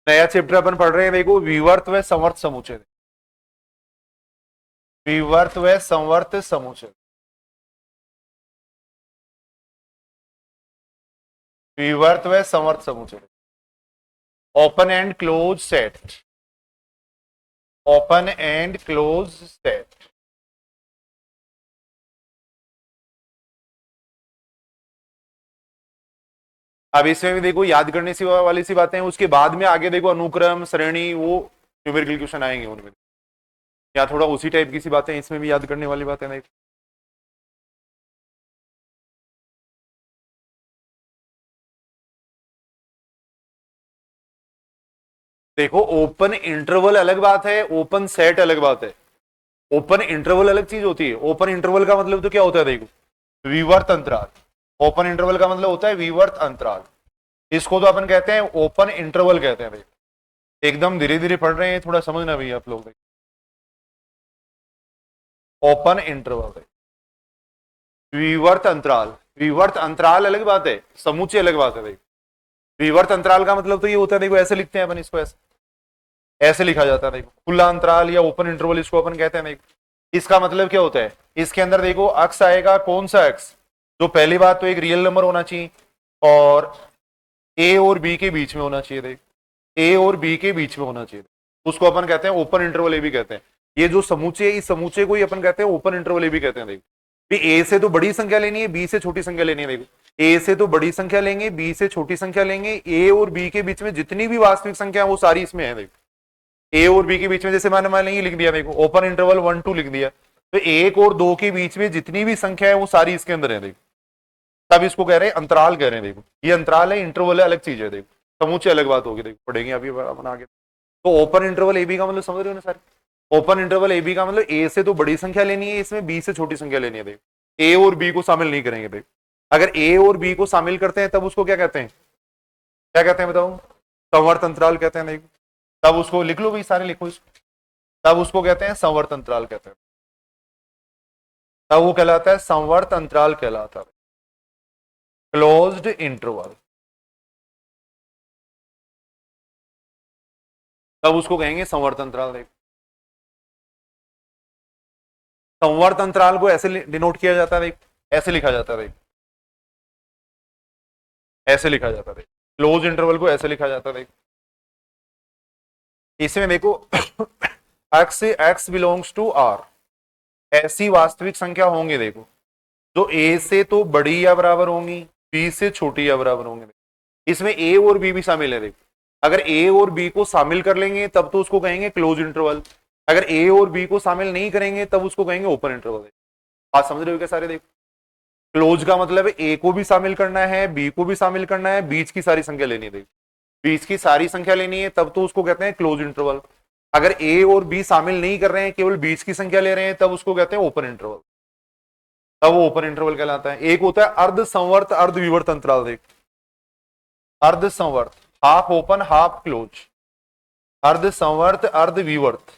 नया चैप्टर अपन पढ़ रहे हैं, देखो विवर्त व संवर्त समुच्चय। विवर्त व संवर्त समुच्चय। विवर्त व संवर्त समुच्चय। Open and close set. Open and close set. अब इसमें भी देखो याद करने सी वाली सी बातें हैं, उसके बाद में आगे देखो अनुक्रम श्रेणी वो न्यूमेरिकल क्वेश्चन आएंगे उनमें, या थोड़ा उसी टाइप की सी बातें इसमें भी याद करने वाली बातें नहीं। देखो ओपन इंटरवल अलग बात है, ओपन सेट अलग बात है। ओपन इंटरवल अलग चीज होती है। ओपन इंटरवल का मतलब तो क्या होता है देखो, विवर्त अंतराल। ओपन इंटरवल का मतलब होता है विवर्त अंतराल। इसको तो अपन कहते हैं ओपन इंटरवल कहते हैं भाई। एकदम धीरे धीरे पढ़ रहे हैं, थोड़ा समझना भैया आप लोग। ओपन इंटरवल, विवर्त अंतराल। विवर्त अंतराल अलग बात है, समुच्चय अलग बात है भाई। विवर्त अंतराल का मतलब तो ये होता है, देखो ऐसे लिखते हैं अपन इसको, ऐसे ऐसे लिखा जाता है देखो, खुला अंतराल या ओपन इंटरवल इसको अपन कहते हैं देखो। इसका मतलब क्या होता है, इसके अंदर देखो अक्स आएगा, कौन सा अक्स, जो पहली बात तो एक रियल नंबर होना चाहिए और ए और बी के बीच में होना चाहिए। देखो ए और बी के बीच में होना चाहिए, उसको अपन कहते हैं ओपन इंटरवल ए भी कहते हैं। ये जो समुच्चय, इस समुच्चय को ही अपन कहते हैं ओपन इंटरवल ए भी कहते हैं। देखो ए से तो बड़ी संख्या लेनी है, बी से छोटी संख्या लेनी है। देखो ए से तो बड़ी संख्या लेंगे, बी से छोटी संख्या लेंगे, ए और बी के बीच में जितनी भी वास्तविक संख्या है वो सारी इसमें है। देखो ए और बी के बीच में, जैसे मैंने मान लिख दिया, देखो ओपन इंटरवल 1 2 लिख दिया, तो 1 और 2 के बीच में जितनी भी संख्या है वो सारी इसके अंदर है। देखो तब इसको कह रहे हैं अंतराल कह रहे हैं। देखो ये अंतराल है, इंटरवल है अलग चीज है। देखो समुच्चय अलग बात होगी, देखो पढ़ेंगे अभी अपन आगे। तो ओपन इंटरवल ए बी का मतलब समझ रहे हो ना सारे। ओपन इंटरवल ए बी का मतलब ए से तो बड़ी संख्या लेनी है, इसमें बी से छोटी संख्या लेनी है। देखो ए और बी को शामिल नहीं करेंगे। देखो अगर ए और बी को शामिल करते हैं तब उसको क्या कहते हैं, क्या कहते हैं बताओ, संवर्त अंतराल कहते हैं। देखो तब उसको लिख लो भाई, सारे लिखो इसको, तब उसको कहते हैं संवर्त अंतराल कहते हैं। तब वो कहलाता है संवर्त अंतराल कहलाता है, क्लोज्ड इंटरवल। तब उसको कहेंगे संवर्त अंतराल। देखो संवर्त अंतराल को ऐसे डिनोट किया जाता है, देखो ऐसे लिखा जाता है। देखो ऐसे लिखा जाता है, क्लोज इंटरवल को ऐसे लिखा जाता है। देखो इसमें देखो X X belongs to R, ऐसी वास्तविक संख्या होंगे देखो जो ए से तो बड़ी या बराबर होंगी, बी से छोटी या बराबर होंगे। इसमें ए और बी भी शामिल है। देखो अगर ए और बी को शामिल कर लेंगे तब तो उसको कहेंगे क्लोज इंटरवल, अगर ए और बी को शामिल नहीं करेंगे तब उसको कहेंगे ओपन इंटरवल। आप समझ रहे हो क्या सारे। देखो क्लोज का मतलब है ए को भी शामिल करना है, बी को भी शामिल करना है, बीच की सारी संख्या लेनी है। देखो बीच की सारी संख्या लेनी है तब तो उसको कहते हैं क्लोज इंटरवल। अगर ए और बी शामिल नहीं कर रहे हैं, केवल बीच की संख्या ले रहे हैं, तब उसको कहते हैं ओपन इंटरवल। तब वो ओपन इंटरवल कहलाता है। एक होता है अर्ध संवर्त अर्ध विवर्त अंतराल। देख अर्ध संवर्त, हाफ ओपन हाफ क्लोज, अर्ध संवर्त अर्ध विवर्त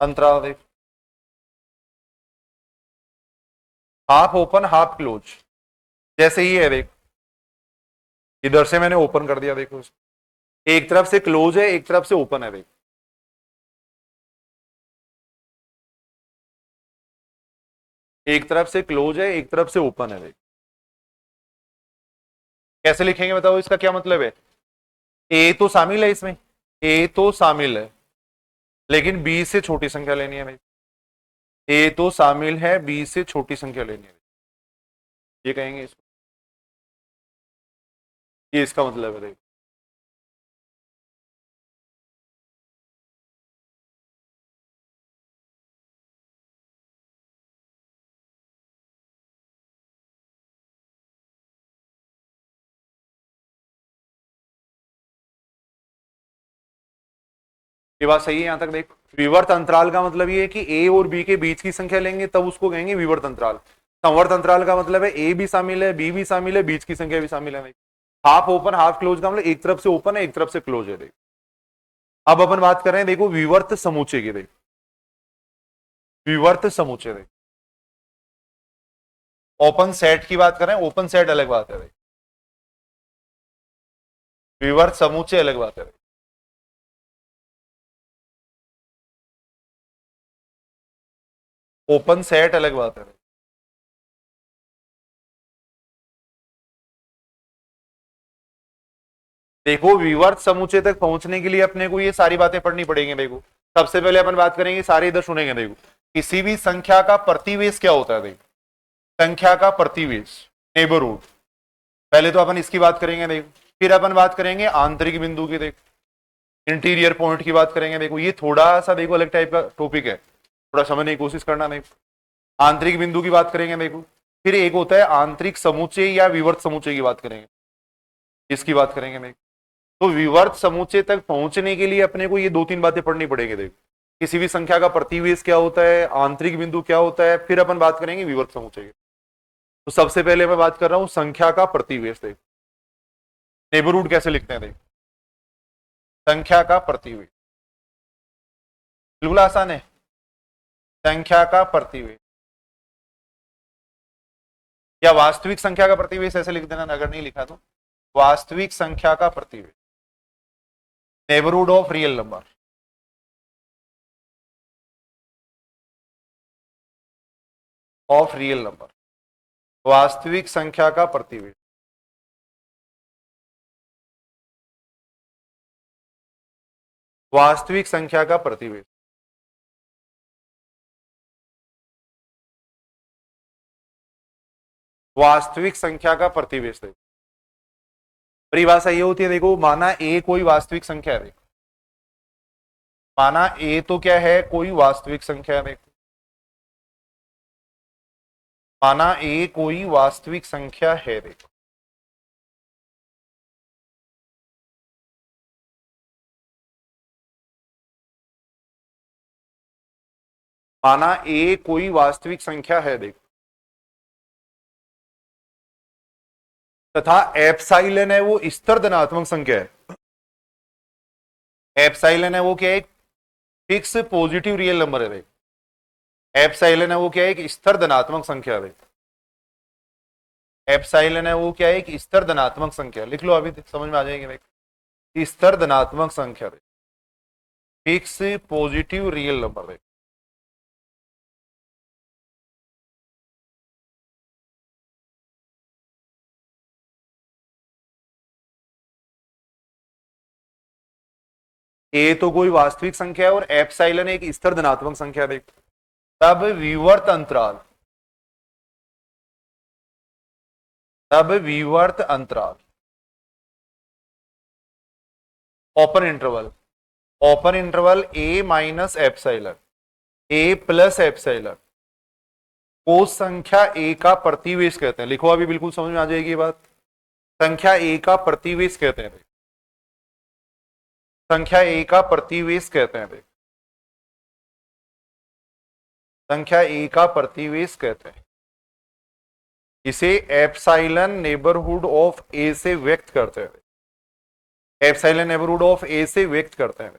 अंतराल। देख हाफ ओपन हाफ क्लोज, जैसे ही है। देख इधर से मैंने ओपन कर दिया, देखो एक तरफ से क्लोज है, एक तरफ से ओपन है। देख एक तरफ से क्लोज है, एक तरफ से ओपन है। देख कैसे लिखेंगे बताओ, इसका क्या मतलब है। ए तो शामिल है इसमें, ए तो शामिल है, लेकिन बी से छोटी संख्या लेनी है भाई। ए तो शामिल है, बी से छोटी संख्या लेनी है, ये कहेंगे इसको। ये इसका मतलब है। देखो ये बात सही है यहां तक। देख विवर्त अंतराल का मतलब ये है कि ए और बी के बीच की संख्या लेंगे तब उसको कहेंगे विवर्त अंतराल। संवर्त अंतराल का मतलब है ए भी शामिल है, बी भी शामिल है, बीच की संख्या भी शामिल है। हाफ ओपन हाफ क्लोज का मतलब एक तरफ से ओपन है, एक तरफ से क्लोज है। देख अब अपन बात कर रहे हैं देखो विवर्त समुच्चय की। देख विवर्त समुच्चय, देख ओपन सेट की बात कर रहे हैं, ओपन सेट अलग बात है। देख विवर्त समुच्चय अलग बात है। ओपन सेट अलग बात है। देखो विवर्त समुच्चय तक पहुंचने के लिए अपने को ये सारी बातें पढ़नी पड़ेंगी। देखो सबसे पहले अपन बात करेंगे, सारे इधर सुनेंगे। देखो किसी भी संख्या का प्रतिवेश क्या होता है। देखो संख्या का प्रतिवेश नेबरहुड, पहले तो अपन इसकी बात करेंगे। देखो फिर अपन बात करेंगे आंतरिक बिंदु की, देखो इंटीरियर पॉइंट की बात करेंगे। देखो ये थोड़ा सा देखो अलग टाइप का टॉपिक है, थोड़ा समझने की कोशिश करना। देखो आंतरिक बिंदु की बात करेंगे। देखो फिर एक होता है आंतरिक समुच्चय या विवर्त समुच्चय की बात करेंगे, इसकी बात करेंगे। देखो तो विवर्त समुच्चय तक पहुंचने के लिए अपने को ये दो तीन बातें पढ़नी पड़ेगी। देखो किसी भी संख्या का प्रतिवेश क्या होता है, आंतरिक बिंदु क्या होता है, फिर अपन बात करेंगे विवर्त समुच्चय की। तो सबसे पहले मैं बात कर रहा हूं संख्या का प्रतिवेश। देखो नेबरहुड कैसे लिखते हैं। देखो संख्या का प्रतिवेश बिल्कुल आसान है। संख्या का प्रतिवेश या वास्तविक संख्या का प्रतिवेश ऐसे लिख देना, अगर नहीं लिखा तो वास्तविक संख्या का प्रतिवेश, neighbourhood of real number. Of real number, वास्तविक संख्या का प्रतिवेश। वास्तविक संख्या का प्रतिवेश, वास्तविक संख्या का प्रतिवेश। देखो परिभाषा ये होती है। देखो माना ए कोई वास्तविक संख्या है। देखो माना ए तो क्या है, कोई वास्तविक संख्या है। देखो माना ए कोई वास्तविक संख्या है। देखो माना ए कोई वास्तविक संख्या है। देखो तथा एप्साइलन है वो स्थिर धनात्मक संख्या है। एप्साइलन है वो क्या है, एक फिक्स पॉजिटिव रियल नंबर है। देखो एप्साइलन है वो क्या है, एक स्थिर धनात्मक संख्या है। एप्साइलन है वो क्या है, एक स्थिर धनात्मक संख्या। लिख लो अभी समझ में आ जाएगी। देखो स्थिर धनात्मक संख्या, फिक्स पॉजिटिव रियल नंबर। ए तो कोई वास्तविक संख्या है और एप्साइलन एक स्थिर धनात्मक संख्या। देखो तब विवर्त अंतराल, तब विवर्त अंतराल ओपन इंटरवल, ओपन इंटरवल ए माइनस एप्साइलन, ए प्लस एप्साइलन को संख्या ए का प्रतिवेश कहते हैं। लिखो अभी बिल्कुल समझ में आ जाएगी ये बात। संख्या ए का प्रतिवेश कहते हैं। संख्या ए का प्रतिवेश कहते हैं। संख्या ए का प्रतिवेश कहते हैं। इसे एप्साइलन नेबरहुड ऑफ ए से व्यक्त करते हैं। एप्साइलन नेबरहुड ऑफ ए से व्यक्त करते हैं।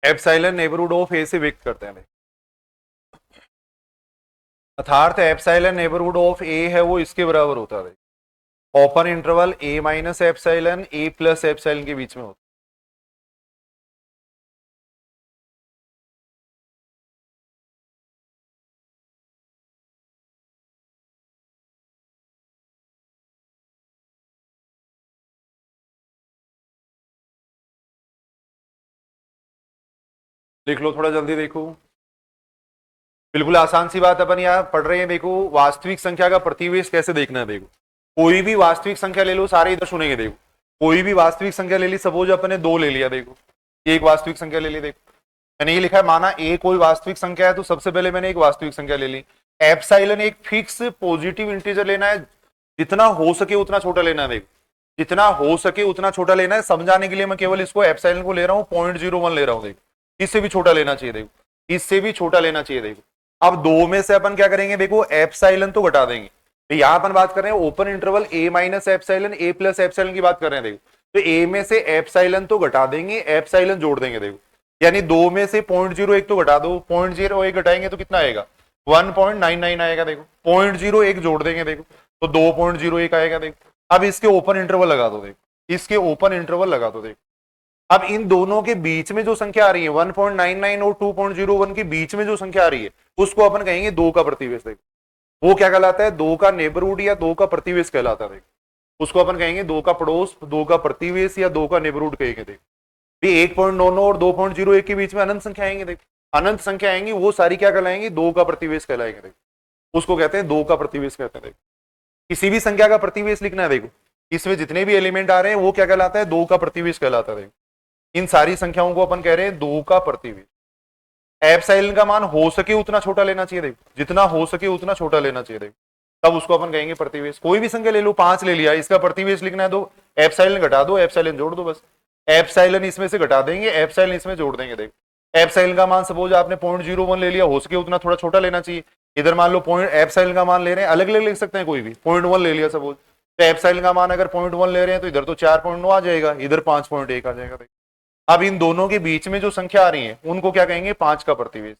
एप्साइलन नेबरहुड ऑफ ए से व्यक्त करते हैं। अर्थात एप्साइलन नेबरहुड ऑफ ए है वो इसके बराबर होता है। ओपन इंटरवल ए माइनस एप्साइलन ए प्लस एप्साइलन के बीच में होता है। लिख लो थोड़ा जल्दी। देखो बिल्कुल आसान सी बात अपन यहाँ पढ़ रहे हैं। देखो वास्तविक संख्या का प्रतिवेश कैसे देखना है। देखो कोई भी वास्तविक संख्या ले लो, सारे इधर सुनेंगे। देखो कोई भी वास्तविक संख्या ले ली, सपोज अपने दो ले लिया। देखो एक वास्तविक संख्या ले ली। देखो मैंने ये लिखा है माना ए कोई वास्तविक संख्या है, तो सबसे पहले मैंने एक वास्तविक संख्या ले ली। एप्साइलन एक फिक्स पॉजिटिव इंटीजर लेना है, जितना हो सके उतना छोटा लेना है। देखो जितना हो सके उतना छोटा लेना है। समझाने के लिए मैं केवल इसको एप्साइलन को ले रहा हूँ 0.01 ले रहा हूँ। देखो इससे भी छोटा लेना चाहिए। देखो इससे भी छोटा लेना चाहिए देखो। अब दो में से अपन क्या करेंगे देखो, एप्सिलॉन तो घटा देंगे। तो यहां अपन बात कर रहे हैं ओपन इंटरवल ए माइनस एप्सिलॉन, ए प्लस एप्सिलॉन की बात कर रहे हैं देखो। तो ए में से एप्सिलॉन तो घटा देंगे, एप्सिलॉन जोड़ देंगे देखो। यानी दो में से 0.01 तो घटा दो, 0.01 घटाएंगे तो कितना आएगा, 1.99 आएगा देखो। 0.01 जोड़ देंगे देखो तो 2.01 आएगा देखो। अब इसके ओपन इंटरवल लगा दो देखो, इसके ओपन इंटरवल लगा दो देखो। अब इन दोनों के बीच में जो संख्या आ रही है 1.99 और 2.01 के बीच में जो संख्या आ रही है उसको अपन कहेंगे दो का प्रतिवेश देखो। वो क्या कहलाता है, दो का नेबरहुड या दो का प्रतिवेश कहलाता है देखो। उसको अपन कहेंगे दो का पड़ोस, दो का प्रतिवेश या दो का नेबरहुड कहेंगे देखो। 1.99 और 2.01 के बीच में अनंत संख्या आएंगे देखो, अनंत संख्या आएंगी वो सारी क्या कहलाएंगी, दो का प्रतिवेश कहलाएंगे देखो। उसको कहते हैं दो का प्रतिवेश कहते हैं देखो। किसी भी संख्या का प्रतिवेश लिखना है देखो, इसमें जितने भी एलिमेंट आ रहे हैं वो क्या कहलाता है, दो का प्रतिवेश कहलाता है देखो। इन सारी संख्याओं को अपन कह रहे हैं दो का प्रतिवेश। एप्सिलॉन का मान हो सके उतना छोटा लेना चाहिए देखो, जितना हो सके उतना छोटा लेना चाहिए देखो, तब उसको अपन कहेंगे प्रतिवेश। कोई भी संख्या ले लो, 5 ले लिया, इसका प्रतिवेश लिखना है तो एप्सिलॉन घटा दो, एप्सिलॉन जोड़ दो बस। एप्सिलॉन इसमें से घटा देंगे, एप्सिलॉन इसमें जोड़ देंगे देखो। एप्सिलॉन का मान सपोज आपने 0.01 ले लिया, हो सके उतना थोड़ा छोटा लेना चाहिए। इधर मान लो एप्सिलॉन का मान ले रहे हैं, अलग अलग लिख सकते हैं कोई भी, 0.1 ले लिया सपोज, तो एप्सिलॉन का मान अगर 0.1 ले रहे हैं तो इधर तो 4.9 आ जाएगा, इधर 5.1 आ जाएगा देखो। अब इन दोनों के बीच में जो संख्या आ रही है उनको क्या कहेंगे, 5 का प्रतिवेश।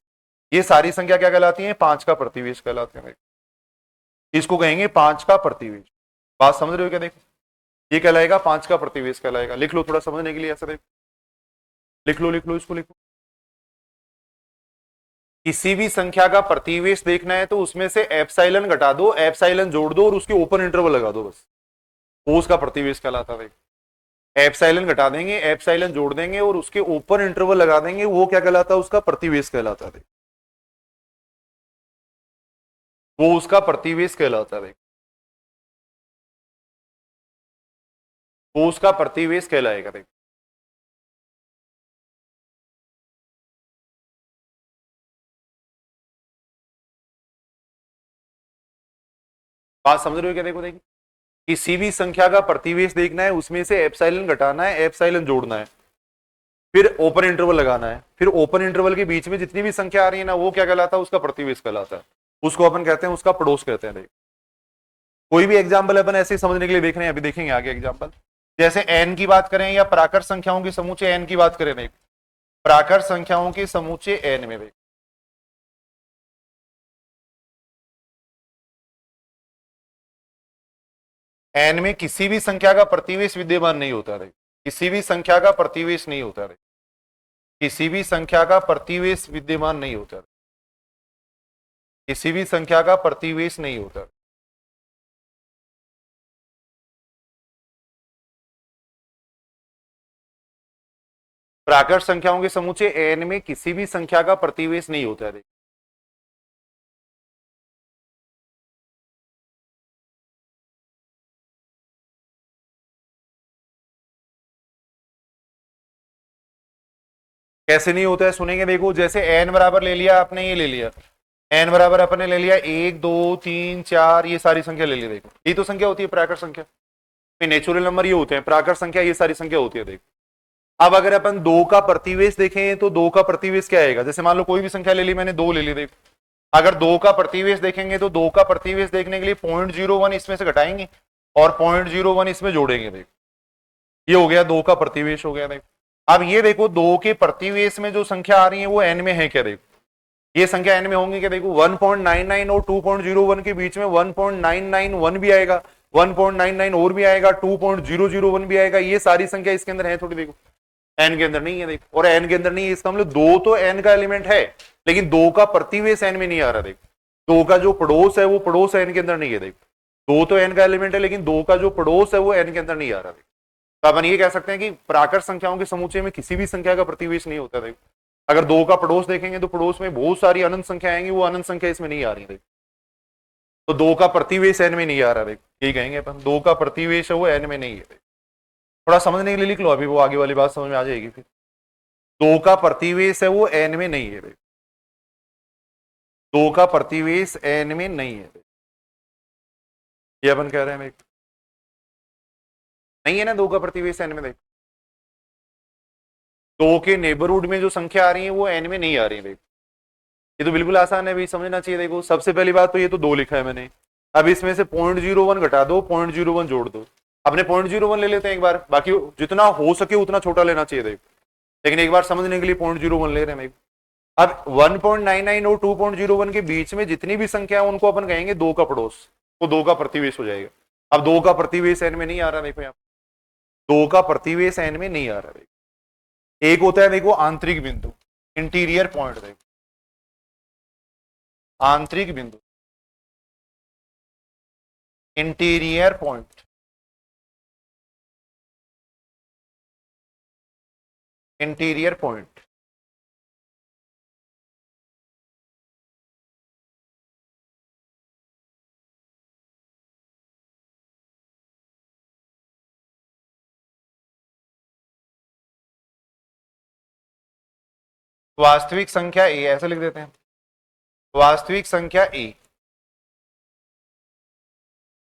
ये सारी संख्या क्या कहलाती है, 5 का प्रतिवेश कहलाते हैं। इसको कहेंगे 5 का प्रतिवेश। बात समझ रहे हो क्या, देखो ये कहलाएगा 5 का प्रतिवेश कहलाएगा। लिख लो थोड़ा समझने के लिए, ऐसा देखो, लिख लो इसको लिखो। किसी भी संख्या का प्रतिवेश देखना है तो उसमें से एप्सिलॉन घटा दो, एप्सिलॉन जोड़ दो और उसके ओपन इंटरवल लगा दो बस, वो उसका प्रतिवेश कहलाता है। एप्सिलॉन घटा देंगे, एप्सिलॉन जोड़ देंगे और उसके ओपन इंटरवल लगा देंगे, वो क्या कहलाता है, उसका प्रतिवेश कहलाता है। वो उसका प्रतिवेश कहलाता है, वो उसका प्रतिवेश कहलाएगा। देख बात समझ रहे हो क्या, देखो देखिए, किसी भी संख्या का प्रतिवेश देखना है उसमें से एप्सिलॉन घटाना है, एप्सिलॉन जोड़ना है, फिर ओपन इंटरवल लगाना है, फिर ओपन इंटरवल के बीच में जितनी भी संख्या आ रही है ना वो क्या कहलाता है, उसका प्रतिवेश कहलाता है। उसको अपन कहते हैं, उसका पड़ोस कहते हैं। देख कोई भी एग्जाम्पल अपन ऐसे समझने के लिए देख रहे हैं, अभी देखेंगे आगे एग्जाम्पल। जैसे एन की बात करें या प्राकृत संख्याओं के समूचे एन की बात करें, देख प्राकृत संख्याओं के समूचे एन में देख एन में किसी भी संख्या का प्रतिवेश विद्यमान नहीं होता है। किसी भी संख्या का प्रतिवेश नहीं होता है, किसी भी संख्या का प्रतिवेश विद्यमान नहीं होता है, किसी भी संख्या का प्रतिवेश नहीं होता। प्राकृत संख्याओं के समुचे एन में किसी भी संख्या का प्रतिवेश नहीं होता है। कैसे नहीं होता है सुनेंगे, देखो जैसे एन बराबर ले लिया आपने, ये ले लिया एन बराबर अपने ले लिया 1 2 3 4, ये सारी संख्या ले ली। देखो ये तो संख्या होती है प्राकृत संख्या, नेचुरल नंबर ये होते हैं, प्राकृत संख्या ये सारी संख्या होती है। देखो अब अगर अपन दो का प्रतिवेश देखें तो दो का प्रतिवेश क्या आएगा, जैसे मान लो कोई भी संख्या ले ली मैंने, दो ले ली। देखो अगर दो का प्रतिवेश देखेंगे तो दो का प्रतिवेश देखने के लिए 0.01 इसमें से घटाएंगे और 0.01 इसमें जोड़ेंगे। देखो ये हो गया दो का प्रतिवेश हो गया। देखो अब ये देखो दो के प्रतिवेश में जो संख्या आ रही है वो एन में है क्या, देखो ये संख्या एन में होंगी क्या, देखो 1.99 और 2.01 के बीच में 1.991 भी आएगा, 1.99 और भी आएगा, 2.001 भी आएगा। ये सारी संख्या इसके अंदर है थोड़ी, देखो एन के अंदर नहीं है। देखो और एन के अंदर नहीं है इसका मतलब दो तो एन का एलिमेंट है लेकिन दो का प्रतिवेश एन में नहीं आ रहा। देखो दो का जो पड़ोस है वो पड़ोस एन के अंदर नहीं है। देखो दो तो एन का एलिमेंट है लेकिन दो का जो पड़ोस है वो एन के अंदर नहीं आ रहा। तो अपन ये कह सकते हैं कि प्राकृत संख्याओं के समूचे में किसी भी संख्या का प्रतिवेश नहीं होता। देखो अगर दो का पड़ोस देखेंगे तो पड़ोस में बहुत सारी अनंत संख्या आएंगी, वो अनंत संख्या इसमें नहीं आ रही। देखो तो दो का प्रतिवेश एन में नहीं आ रहा। देखो यही कहेंगे अपन, दो का प्रतिवेश है वो एन में नहीं है। थोड़ा समझने के लिए लिख लो, अभी वो आगे वाली बात समझ में आ जाएगी। फिर दो का प्रतिवेश है वो एन में नहीं है। दो का प्रतिवेश एन में नहीं है, ये अपन कह रहे हैं। नहीं है ना दो का प्रतिवेश एन में। देख दो के नेबरहुड में जो संख्या आ रही है वो एन में नहीं आ रही है। ये तो बिल्कुल आसान है भाई, समझना चाहिए। देखो सबसे पहली बात तो ये तो 2 लिखा है मैंने, अब इसमें से 0.01 घटा दो, 0.01 जोड़ दो। अपने 0.01 ले लेते हैं एक बार, बाकी जितना हो सके उतना छोटा लेना चाहिए देखो, लेकिन एक बार समझने के लिए 0.01 ले रहे हैं। अब 1.99 और 2.01 के बीच में जितनी भी संख्या है उनको अपन कहेंगे 2 का पड़ोस, वो 2 का प्रतिवेश हो जाएगा। अब 2 का प्रतिवेश एन में नहीं आ रहा, देखो यहाँ 2 का प्रतिवेश एन में नहीं आ रहा। देखो एक होता है देखो आंतरिक बिंदु, इंटीरियर पॉइंट, देखो आंतरिक बिंदु, इंटीरियर पॉइंट, इंटीरियर पॉइंट। वास्तविक संख्या ए, ऐसे लिख देते हैं, वास्तविक संख्या ए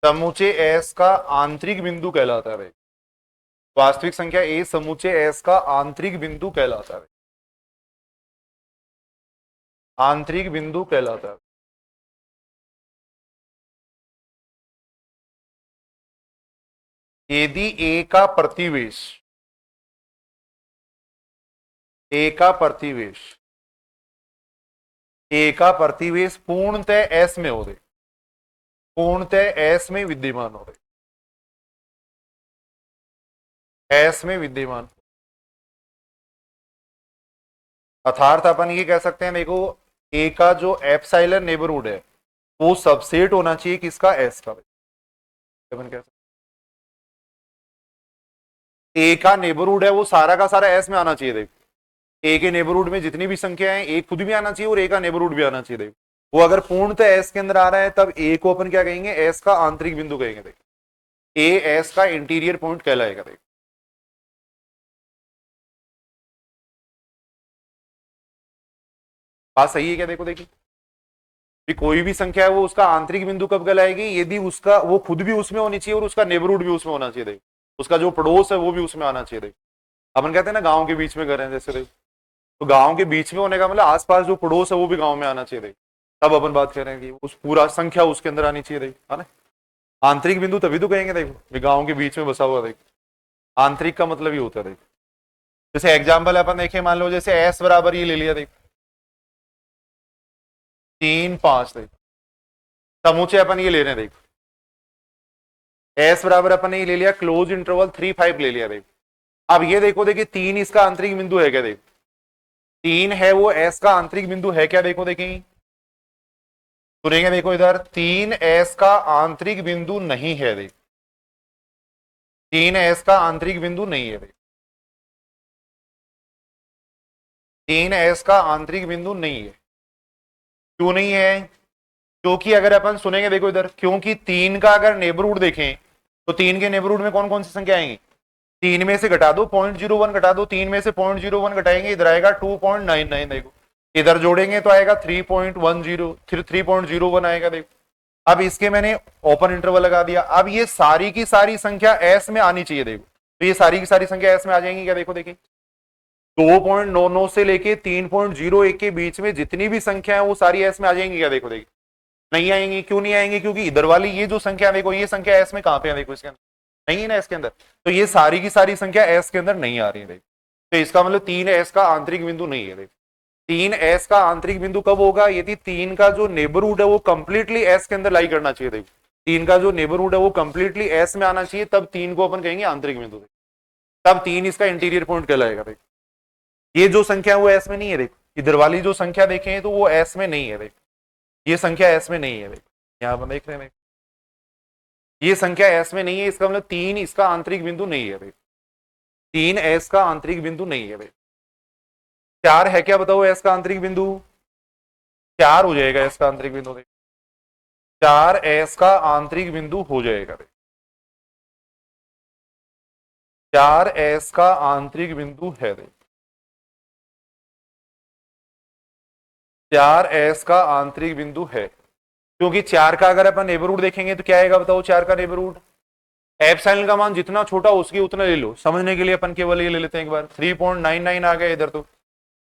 समूचे एस का आंतरिक बिंदु कहलाता है। वास्तविक संख्या ए समूचे एस का आंतरिक बिंदु कहलाता है, आंतरिक बिंदु कहलाता है। यदि ए का प्रतिवेश, ए का प्रतिवेश, ए का प्रतिवेश पूर्णतः एस में हो रहे, पूर्णतः एस में विद्यमान हो रहे, एस में विद्यमान, अर्थात अपन ये कह सकते हैं देखो ए का जो एप्सिलॉन नेबरहुड है वो सबसेट होना चाहिए किसका, एस का। अपन कह सकते ए का नेबरहुड है वो सारा का सारा एस में आना चाहिए। देखो ए के नेबरहुड में जितनी भी संख्या है ए खुद भी आना चाहिए और ए का नेबरहुड भी आना चाहिए। देखो वो अगर पूर्णतः एस के अंदर आ रहा है तब ए को अपन क्या कहेंगे, एस का आंतरिक बिंदु कहेंगे। देखो ए एस का इंटीरियर पॉइंट कहलाएगा। देखो बात सही है क्या? देखो देखिए कोई भी संख्या है वो उसका आंतरिक बिंदु कब कहलाएगी, यदि उसका वो खुद भी उसमें होनी चाहिए और उसका नेबरहुड भी उसमें होना चाहिए। देखो उसका जो पड़ोस है वो भी उसमें आना चाहिए। देखो अपन कहते हैं ना गांव के बीच में घर है जैसे, देखो तो गांव के बीच में होने का मतलब आसपास जो पड़ोस है वो भी गांव में आना चाहिए। देखो तब अपन बात कर रहे हैं कि उस पूरा संख्या उसके अंदर आनी चाहिए। देखो है ना, आंतरिक बिंदु तभी तो कहेंगे देखो गांव के बीच में बसा हुआ। देखो आंतरिक का मतलब ही होता है। देखो जैसे एग्जाम्पल अपन देखें, मान लो जैसे एस बराबर ये ले लिया, देखो 3 5, देखो समूचे अपन ये ले रहे हैं। देखो एस बराबर अपन ने ये ले लिया, क्लोज इंटरवल 3 5 ले लिया। देखो अब ये देखो देखिए 3 इसका आंतरिक बिंदु है क्या, देखो 3 है वो एस का आंतरिक बिंदु है क्या, देखो देखेंगे सुनेंगे। देखो इधर 3 एस का आंतरिक बिंदु नहीं है। देखो 3 एस का आंतरिक बिंदु नहीं है। देखो 3 एस का आंतरिक बिंदु नहीं है। क्यों नहीं है? क्योंकि अगर अपन सुनेंगे देखो इधर, क्योंकि 3 का अगर नेबरहुड देखें तो 3 के नेबरहुड में कौन कौन सी संख्या आएंगी, 3 में से घटा दो 0.01 घटा दो, 3 में से 0.01 घटाएंगे इधर आएगा 2.99। देखो इधर जोड़ेंगे तो आएगा 3.10, 3.01 आएगा। देखो अब इसके मैंने ओपन इंटरवल लगा दिया। अब ये सारी की सारी संख्या एस में आनी चाहिए। देखो तो ये सारी की सारी संख्या एस में आ जाएंगी क्या, देखो देखिए 2.99 से लेके 3.01 के बीच में जितनी भी संख्या है वो सारी एस में आ जाएंगी क्या, देखो देखिए नहीं आएंगी। क्यों नहीं आएंगी? क्योंकि इधर वाली ये जो संख्या देखो ये संख्या एस में कहां पे है, देखो इसके अंदर नहीं है ना, एस के अंदर, तो ये सारी की सारी संख्या एस के अंदर नहीं आ रही है। देखो तो इसका मतलब 3 एस का आंतरिक बिंदु नहीं है। देखो 3 एस का आंतरिक बिंदु कब होगा, यदि 3 का जो नेबरहुड है वो कंप्लीटली एस के अंदर लाई करना चाहिए। देखो 3 का जो नेबरहुड है वो कंप्लीटली एस में आना चाहिए, तब 3 को अपन कहेंगे आंतरिक बिंदु। तब 3 इसका इंटीरियर पॉइंट कहलाएगा। देखो ये जो संख्या वो एस में नहीं है। देखो इधर वाली जो संख्या देखें तो वो एस में नहीं है। देखो ये संख्या एस में नहीं है। देखो यहां पर देख रहे हैं ये संख्या एस में नहीं है, इसका मतलब 3 इसका आंतरिक बिंदु नहीं है। देखो 3 एस का आंतरिक बिंदु नहीं है। 4 है क्या बताओ एस का आंतरिक बिंदु, 4 हो जाएगा एस का आंतरिक बिंदु। 4 एस का आंतरिक बिंदु हो जाएगा। 4 एस का आंतरिक बिंदु है। 4 एस का आंतरिक बिंदु है, क्योंकि 4 का अगर अपन नेबरहुड देखेंगे तो क्या आएगा बताओ, 4 का नेबरहुड एप्सिलॉन का मान जितना छोटा उसकी उतना ले लो। समझने के लिए अपन केवल ये ले लेते हैं एक बार, 3.99 आ गया इधर, तो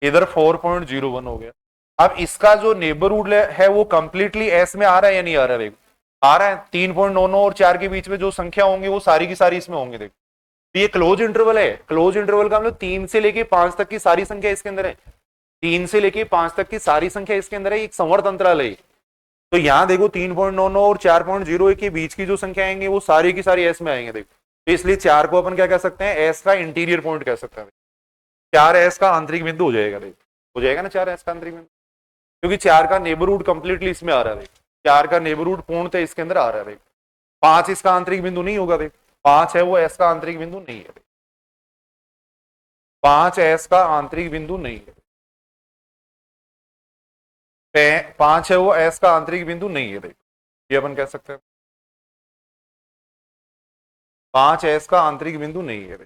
इधर 4.01 हो गया। अब इसका जो नेबरहुड है वो कंप्लीटली एस में आ रहा है या नहीं आ रहा है? देखो आ रहा है। 3.99 और 4 के बीच में जो संख्या होंगी वो सारी की सारी इसमें होंगी। देखो तो ये क्लोज इंटरवल है। क्लोज इंटरवल का मतलब 3 से लेके 5 तक की सारी संख्या इसके अंदर है। 3 से लेके 5 तक की सारी संख्या इसके अंदर है। एक संवर्त अंतराल है। तो यहां देखो 3.99 और 4.01 के बीच की जो संख्या आएंगे वो सारी की सारी एस में आएंगे। देखो तो इसलिए 4 को अपन क्या कह सकते हैं? एस का इंटीरियर पॉइंट कह सकते हैं। 4 एस का आंतरिक बिंदु हो जाएगा। देखो हो जाएगा ना 4 एस का आंतरिक बिंदु, क्योंकि 4 का नेबरहुड कंप्लीटली इसमें आ रहा है। 4 का नेबरहुड पूर्णतः इसके अंदर आ रहा है। 5 इसका आंतरिक बिंदु नहीं होगा। 5 है वो एस का आंतरिक बिंदु नहीं है। 5 एस का आंतरिक बिंदु नहीं है। 5 है वो एस का आंतरिक बिंदु नहीं है। ये अपन कह सकते हैं 5 एस का आंतरिक बिंदु नहीं है।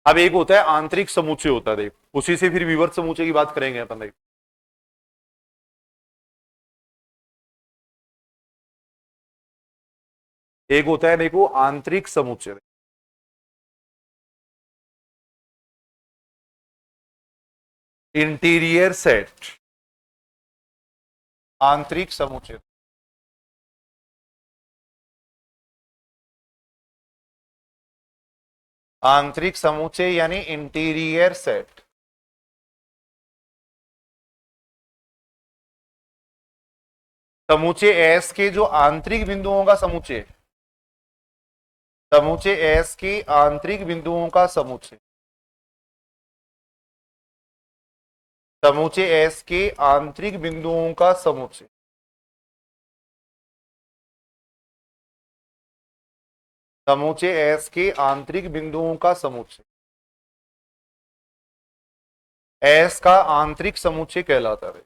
अब एक होता है आंतरिक समुच्चय होता है। देख उसी से फिर विवर्त समुच्चय की बात करेंगे अपन। देख एक होता है देखो आंतरिक समुच्चय, इंटीरियर सेट, आंतरिक समुच्चय। आंतरिक समुच्चय यानी इंटीरियर सेट। समुच्चय एस के जो आंतरिक बिंदुओं का समुच्चय, समुच्चय एस के आंतरिक बिंदुओं का समुच्चय, समुच्चय एस के आंतरिक बिंदुओं का समुच्चय, समुच्चय एस के आंतरिक बिंदुओं का समुच्चय एस का आंतरिक समुच्चय कहलाता है।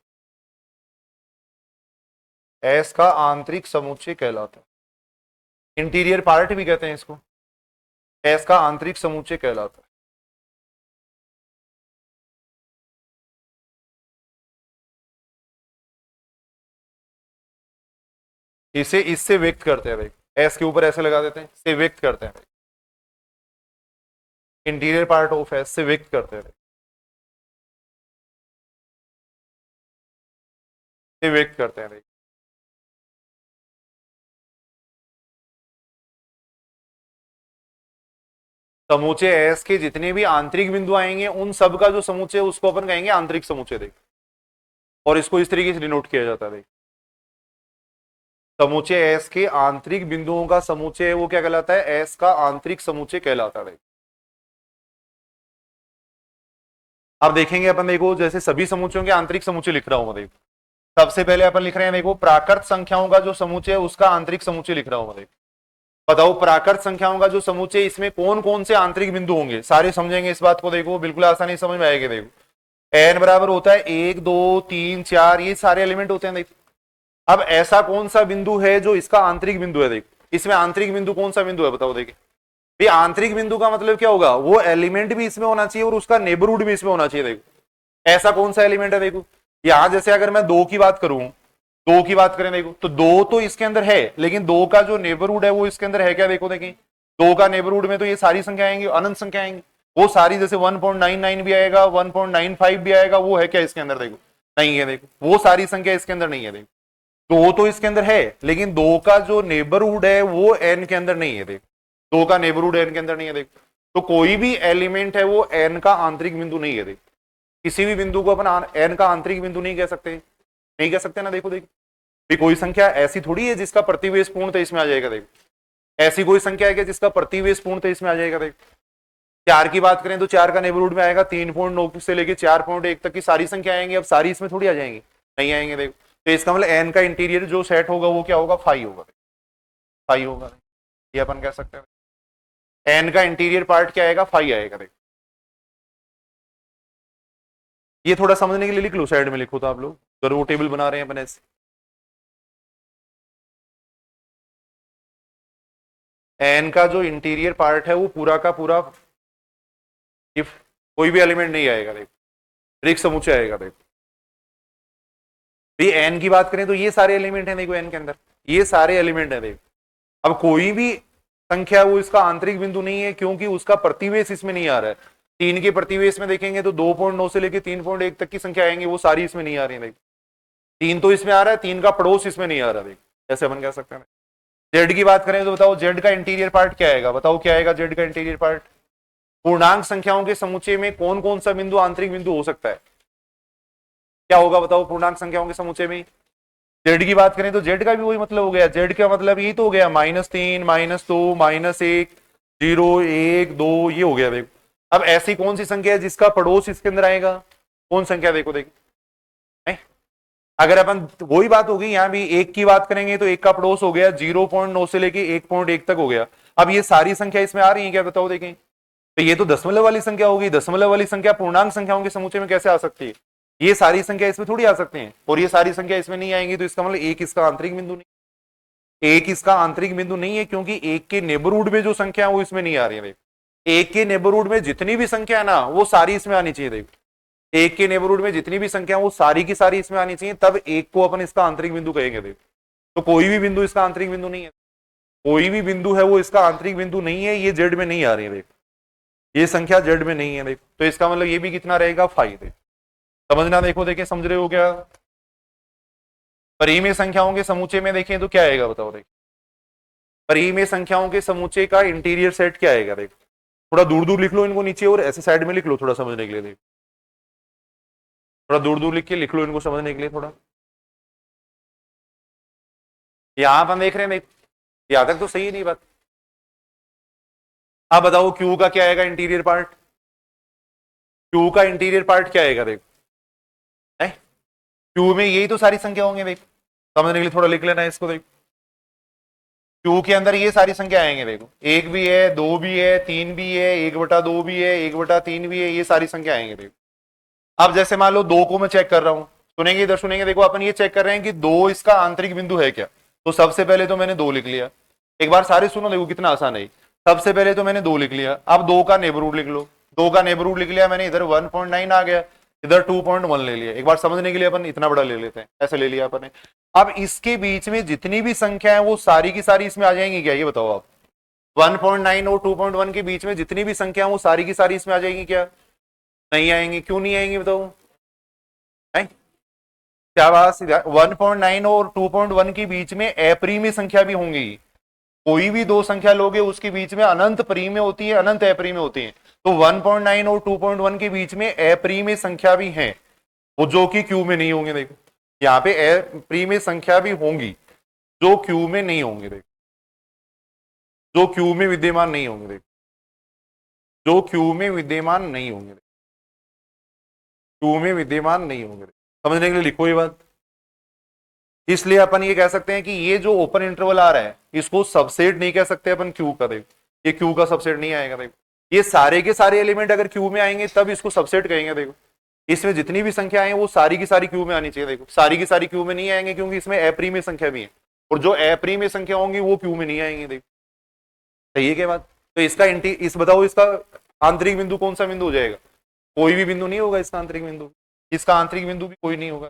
एस का आंतरिक समुच्चय कहलाता है। इंटीरियर पार्ट भी कहते हैं इसको। एस का आंतरिक समुच्चय कहलाता है। इसे इससे व्यक्त करते हैं भाई। एस के ऊपर ऐसे लगा देते हैं, से व्यक्त करते हैं भाई। इंटीरियर पार्ट ऑफ एस से व्यक्त करते हैं भाई। से व्यक्त करते हैं भाई। समुच्चय एस के जितने भी आंतरिक बिंदु आएंगे उन सब का जो समुच्चय उसको अपन कहेंगे आंतरिक समुच्चय। देख और इसको इस तरीके से डिनोट किया जाता है। देख समुच्चय एस के आंतरिक बिंदुओं का समुच्चय वो क्या कहलाता है? एस का आंतरिक समुच्चय कहलाता है। अब देखेंगे अपन। देखो जैसे सभी समुच्चयों के आंतरिक समुच्चय लिख रहा हूं मैं। देखो सबसे पहले अपन लिख रहे हैं देखो प्राकृत संख्याओं का जो समुच्चय है उसका आंतरिक समुच्चय लिख रहा हूं मैं। देखो बताओ प्राकृत संख्याओं का जो समुच्चय इसमें कौन कौन से आंतरिक बिंदु होंगे? सारे समझेंगे इस बात को। देखो बिल्कुल आसानी समझ में आएगी। देखो एन बराबर होता है 1 2 3 4, ये सारे एलिमेंट होते हैं। देखो अब ऐसा कौन सा बिंदु है जो इसका आंतरिक बिंदु है? देखो इसमें आंतरिक बिंदु कौन सा बिंदु है बताओ। देखिए भाई आंतरिक बिंदु का मतलब क्या होगा? वो एलिमेंट भी इसमें होना चाहिए और उसका नेबरहुड भी इसमें होना चाहिए। देखो ऐसा कौन सा एलिमेंट है? देखो यहां जैसे अगर मैं 2 की बात करूं, 2 की बात करें देखो तो 2 तो इसके अंदर है, लेकिन 2 का जो नेबरहुड है वो इसके अंदर है क्या? देखो देखिए 2 का नेबरहुड में तो ये सारी संख्या आएंगी, अनंत संख्या आएंगी। वो सारी जैसे 1.99 भी आएगा, 1.95 भी आएगा, वो है क्या इसके अंदर? देखो नहीं है। देखो वो सारी संख्या इसके अंदर नहीं है। देखो 2 तो इसके अंदर है, लेकिन 2 का जो नेबरहुड है वो एन के अंदर नहीं है। देखो 2 का नेबरहुड एन के अंदर नहीं है। देखो तो कोई भी एलिमेंट है वो एन का आंतरिक बिंदु नहीं है। देखो किसी भी बिंदु को अपन एन का आंतरिक बिंदु नहीं कह सकते, नहीं कह सकते ना। देखो देखो कोई संख्या ऐसी थोड़ी है जिसका प्रतिवेश पूर्णतः इसमें आ जाएगा। देखो ऐसी कोई संख्या है कि जिसका प्रतिवेश पूर्णतः इसमें आ जाएगा। देखो 4 की बात करें तो 4 का नेबरहुड में आएगा 3.9 से लेके 4.1 तक की सारी संख्या आएंगी। अब सारी इसमें थोड़ी आ जाएंगी, नहीं आएंगे। देखो तो इसका मतलब एन का इंटीरियर जो सेट होगा वो क्या होगा? फाई होगा। फाई होगा, ये अपन कह सकते हैं। एन का इंटीरियर पार्ट क्या आएगा? फाई आएगा। देखो ये थोड़ा समझने के लिए लिख लो, साइड में लिखो तो आप लोग अगर वो टेबल बना रहे हैं अपन ऐसे। एन का जो इंटीरियर पार्ट है वो पूरा का पूरा, इफ कोई भी एलिमेंट नहीं आएगा देखो रिक्त समुच्चय आएगा। देखो ये एन की बात करें तो ये सारे एलिमेंट हैं। देखो एन के अंदर ये सारे एलिमेंट है। देखो अब कोई भी संख्या वो इसका आंतरिक बिंदु नहीं है, क्योंकि उसका प्रतिवेश इसमें नहीं आ रहा है। 3 के प्रतिवेश में देखेंगे तो 2.9 से लेके 3.1 तक की संख्या आएंगी, वो सारी इसमें नहीं आ रही है। 3 तो इसमें आ रहा है, 3 का पड़ोस इसमें नहीं आ रहा। देख ऐसे अपन कह सकते हैं। जेड की बात करें तो बताओ जेड का इंटीरियर पार्ट क्या आएगा, बताओ क्या आएगा जेड का इंटीरियर पार्ट। पूर्णांक संख्याओं के समुच्चय में कौन कौन सा बिंदु आंतरिक बिंदु हो सकता है, क्या होगा बताओ पूर्णांक संख्याओं के समुच्चय में। जेड की बात करें तो जेड का भी वही मतलब हो गया, जेड का मतलब यही तो हो गया -3 -2 -1 0 1 2, ये हो गया। देखो अब ऐसी कौन सी संख्या है जिसका पड़ोस इसके अंदर आएगा, कौन संख्या देखो देखो। अगर अपन वही बात होगी यहां भी, एक की बात करेंगे तो एक का पड़ोस हो गया 0.9 से लेके 1.1 तक हो गया। अब ये सारी संख्या इसमें आ रही है क्या बताओ देखें, तो ये तो दशमलव वाली संख्या होगी। दशमलव वाली संख्या पूर्णांक संख्याओं के समुच्चय में कैसे आ सकती है, ये सारी संख्या इसमें थोड़ी आ सकती हैं, और ये सारी संख्या इसमें नहीं आएंगी, तो इसका मतलब एक इसका आंतरिक बिंदु नहीं, एक इसका आंतरिक बिंदु नहीं है, क्योंकि एक के नेबरहुड में जो संख्या है वो इसमें नहीं आ रही है। एक के नेबरहुड में जितनी भी संख्या है ना वो सारी इसमें आनी चाहिए। देखो एक के नेबरहुड में जितनी भी संख्या वो सारी की सारी इसमें आनी चाहिए, तब एक को अपन इसका आंतरिक बिंदु कहेंगे। देखो तो कोई भी बिंदु इसका आंतरिक बिंदु नहीं है, कोई भी बिंदु है वो इसका आंतरिक बिंदु नहीं है, ये जेड में नहीं आ रही है। देखो ये संख्या जेड में नहीं है। देखो तो इसका मतलब ये भी कितना रहेगा 5। समझना, देखो देखिए समझ रहे हो क्या। परिमेय संख्याओं के समुच्चय में देखें तो क्या आएगा बताओ। देखिए परिमेय संख्याओं के समुच्चय का इंटीरियर सेट क्या आएगा। देखो थोड़ा दूर दूर लिख लो इनको नीचे, और ऐसे साइड में लिख लो थोड़ा समझने के लिए। देखो थोड़ा दूर दूर लिख के लिख लो इनको समझने के लिए थोड़ा। यहां पर देख रहे हैं, यहां तक तो सही नहीं बात। अब बताओ क्यू का क्या आएगा इंटीरियर पार्ट, क्यू का इंटीरियर पार्ट क्या आएगा। देखो क्यू में यही तो सारी संख्या होंगे। देखो समझने के लिए थोड़ा लिख लेना है इसको। देखो क्यू के अंदर ये सारी संख्या आएंगे। देखो 1 भी है, 2 भी है, 3 भी है, 1/2 भी है, 1/3 भी है, ये सारी संख्या आएंगे। देखो अब जैसे मान लो 2 को मैं चेक कर रहा हूं, सुनेंगे इधर सुनेंगे। देखो अपन ये चेक कर रहे हैं कि 2 इसका आंतरिक बिंदु है क्या, तो सबसे पहले तो मैंने 2 लिख लिया। एक बार सारे सुनो, देखो कितना आसान है। सबसे पहले तो मैंने 2 लिख लिया, अब 2 का नेबरहुड लिख लो। 2 का नेबरहुड लिख लिया मैंने, इधर 1.9 आ गया, इधर 2.1 ले लिया। एक बार समझने के लिए अपन इतना बड़ा ले लेते हैं, ऐसे ले लिया अपन ने। अब इसके बीच में जितनी भी संख्या है वो सारी की सारी इसमें आ जाएंगी क्या, ये बताओ आप। 1.9 और 2.1 के बीच में जितनी भी संख्या है वो सारी की सारी इसमें आ जाएंगी क्या, नहीं आएंगी। क्यों नहीं आएंगी बताओ, क्या बात। 1.9 और 2.1 के बीच में अपरिमेय संख्या भी होंगी। कोई भी दो संख्या लोगे उसके बीच में अनंत परिमेय होती है, अनंत अपरिमेय होती है। तो 1.9 और 2.1 के बीच में अपरिमेय संख्या भी है, वो जो कि क्यू में नहीं होंगे। देखो यहाँ पे अपरिमेय संख्या भी होंगी जो क्यू में नहीं होंगे। देखो जो क्यू में विद्यमान नहीं होंगे। देखो जो क्यू में विद्यमान नहीं होंगे, क्यू में विद्यमान नहीं होंगे। समझने के लिए लिखो ये बात। इसलिए अपन ये कह सकते हैं कि ये जो ओपन इंटरवल आ रहा है इसको सबसेट नहीं कह सकते अपन क्यू का। देखो ये क्यू का सबसेट नहीं आएगा। देखो ये सारे के सारे एलिमेंट अगर क्यू में आएंगे तब इसको सबसेट कहेंगे। देखो इसमें जितनी भी संख्या है वो सारी की सारी क्यू में आनी चाहिए। देखो सारी की सारी क्यू में नहीं आएंगे क्योंकि इसमें अपरिमेय संख्या भी है, और जो अपरिमेय संख्या होंगी वो क्यू में नहीं आएंगे। देखो सही है क्या बात। तो इसका इस बताओ इसका आंतरिक बिंदु कौन सा बिंदु हो जाएगा, कोई भी बिंदु नहीं होगा इसका आंतरिक बिंदु। इसका आंतरिक बिंदु भी कोई नहीं होगा,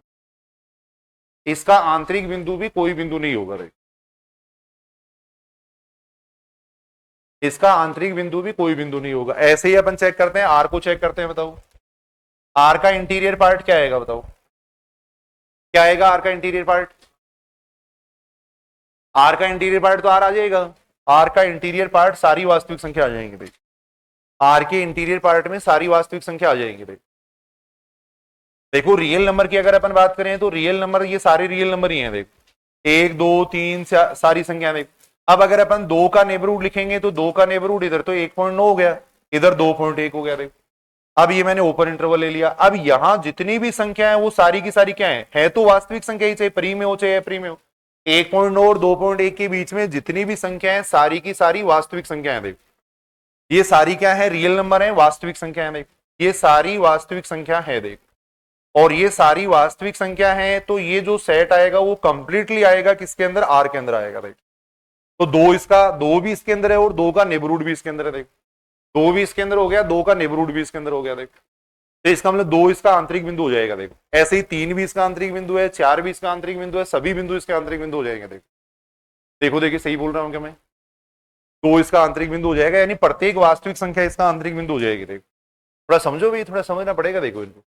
इसका आंतरिक बिंदु भी कोई बिंदु नहीं होगा। देखो इसका आंतरिक बिंदु भी कोई बिंदु नहीं होगा। ऐसे ही अपन चेक करते हैं, आर को चेक करते हैं। बताओ आर का इंटीरियर पार्ट क्या आएगा, बताओ क्या आएगा आर का इंटीरियर पार्ट। आर का इंटीरियर पार्ट तो आर आ जाएगा। आर का इंटीरियर पार्ट सारी वास्तविक संख्या आ जाएंगे। देखो आर के इंटीरियर पार्ट में सारी वास्तविक संख्या आ जाएंगे। देखो रियल नंबर की अगर अपन बात करें तो रियल नंबर ये सारे रियल नंबर ही हैं। देखो 1 2 3 सारी संख्या। देखो अब अगर अपन 2 का नेबरहुड लिखेंगे तो 2 का नेबरहुड इधर तो 1.9 हो गया, इधर 2.1 हो गया। देखो अब ये मैंने ओपन इंटरवल ले लिया। अब यहां जितनी भी संख्या है वो सारी की सारी क्या है तो वास्तविक संख्या ही, चाहे परिमेय हो चाहे अपरिमेय हो। 1.9 और 2.1 के बीच में जितनी भी संख्या है सारी की सारी वास्तविक संख्या है। देखो ये सारी क्या है, रियल नंबर है, वास्तविक संख्या है। देखो ये सारी वास्तविक संख्या है। देखो और ये सारी वास्तविक संख्या है, तो ये जो सेट आएगा वो कंप्लीटली आएगा किसके अंदर, आर के अंदर आएगा। देखो तो 2 भी इसके अंदर है और 2 का नेबरहुड भी इसके अंदर है। देखो 2 भी इसके अंदर हो गया, 2 का नेबरहुड भी इसके अंदर हो गया। देखो तो इसका मतलब 2 इसका आंतरिक बिंदु हो जाएगा। देखो ऐसे ही 3 भी इसका आंतरिक बिंदु है, 4 भी इसका आंतरिक बिंदु है, सभी बिंदु इसके आंतरिक बिंदु हो जाएंगे। देखो देखो देखिए सही बोल रहा हूं क्या मैं, 2 इसका आंतरिक बिंदु हो जाएगा, यानी प्रत्येक वास्तविक संख्या इसका आंतरिक बिंदु हो जाएगी। देखो थोड़ा समझो भाई, थोड़ा समझना पड़ेगा देखो इनको।